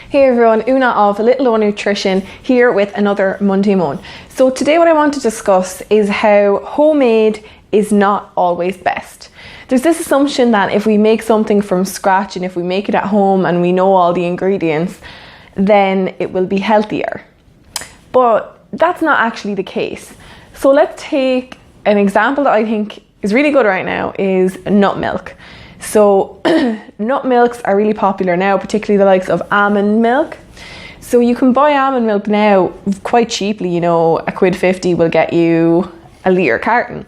Hey everyone, Una of Little O Nutrition here with another Monday Moan. So today what I want to discuss is how homemade is not always best. There's this assumption that if we make something from scratch and if we make it at home and we know all the ingredients, then it will be healthier. But that's not actually the case. So let's take an example that I think is really good right now is nut milk. So nut milks are really popular now, particularly the likes of almond milk. So you can buy almond milk now quite cheaply, £1.50 will get you a litre carton.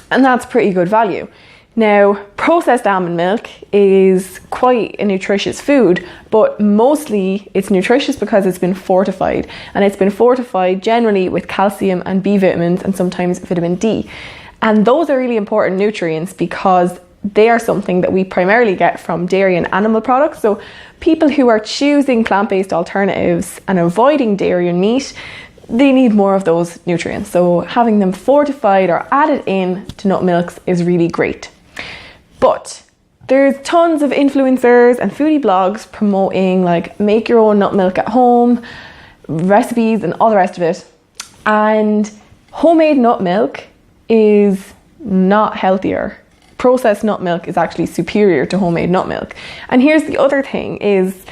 And that's pretty good value. Now, processed almond milk is quite a nutritious food, but mostly it's nutritious because it's been fortified. And it's been fortified generally with calcium and B vitamins and sometimes vitamin D. And those are really important nutrients because they are something that we primarily get from dairy and animal products. So people who are choosing plant-based alternatives and avoiding dairy and meat, they need more of those nutrients. So having them fortified or added in to nut milks is really great. But there's tons of influencers and foodie blogs promoting like make your own nut milk at home, recipes and all the rest of it. And homemade nut milk is not healthier. Processed nut milk is actually superior to homemade nut milk. And here's the other thing is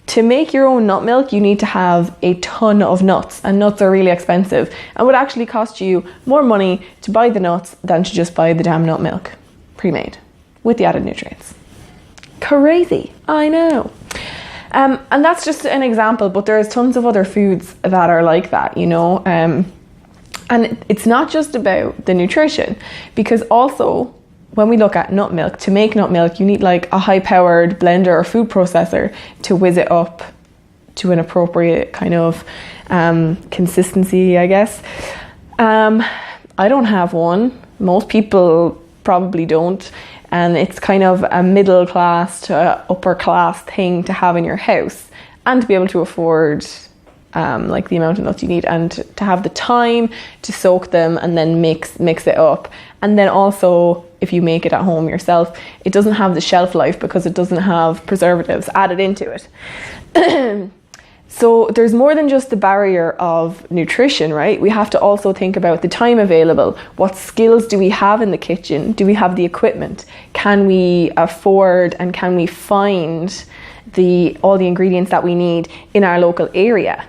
to make your own nut milk, you need to have a ton of nuts, and nuts are really expensive and would actually cost you more money to buy the nuts than to just buy the damn nut milk pre-made with the added nutrients. Crazy, I know. And that's just an example, but there's tons of other foods that are like that, and it's not just about the nutrition, because also when we look at nut milk, to make nut milk, you need like a high-powered blender or food processor to whiz it up to an appropriate kind of consistency, I guess. I don't have one. Most people probably don't. And it's kind of a middle class to upper class thing to have in your house and to be able to afford like the amount of nuts you need and to have the time to soak them and then mix it up. And then also, if you make it at home yourself, it doesn't have the shelf life because it doesn't have preservatives added into it. So there's more than just the barrier of nutrition, right? We have to also think about the time available. What skills do we have in the kitchen? Do we have the equipment? Can we afford and can we find all the ingredients that we need in our local area?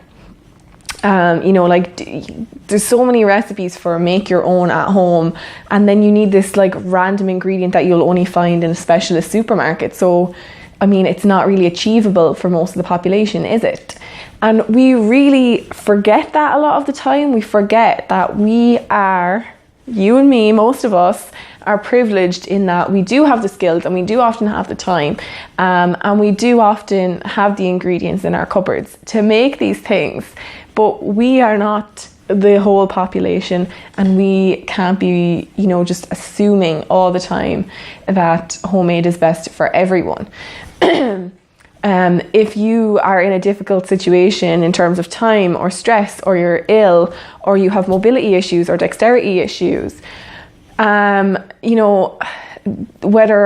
There's so many recipes for make your own at home, and then you need this like random ingredient that you'll only find in a specialist supermarket. So, it's not really achievable for most of the population, is it? And we really forget that a lot of the time. We forget that we are, you and me, most of us, are privileged in that we do have the skills and we do often have the time and we do often have the ingredients in our cupboards to make these things. But we are not the whole population, and we can't be, just assuming all the time that homemade is best for everyone. If you are in a difficult situation in terms of time or stress, or you're ill, or you have mobility issues or dexterity issues, whether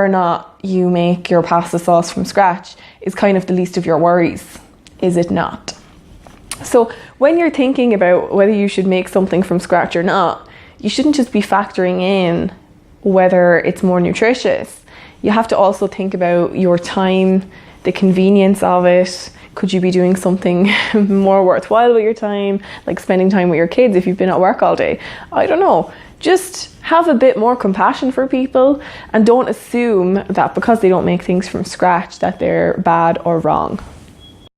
or not you make your pasta sauce from scratch is kind of the least of your worries, is it not? So when you're thinking about whether you should make something from scratch or not, you shouldn't just be factoring in whether it's more nutritious. You have to also think about your time, the convenience of it. Could you be doing something more worthwhile with your time, like spending time with your kids if you've been at work all day? I don't know. Just have a bit more compassion for people and don't assume that because they don't make things from scratch that they're bad or wrong.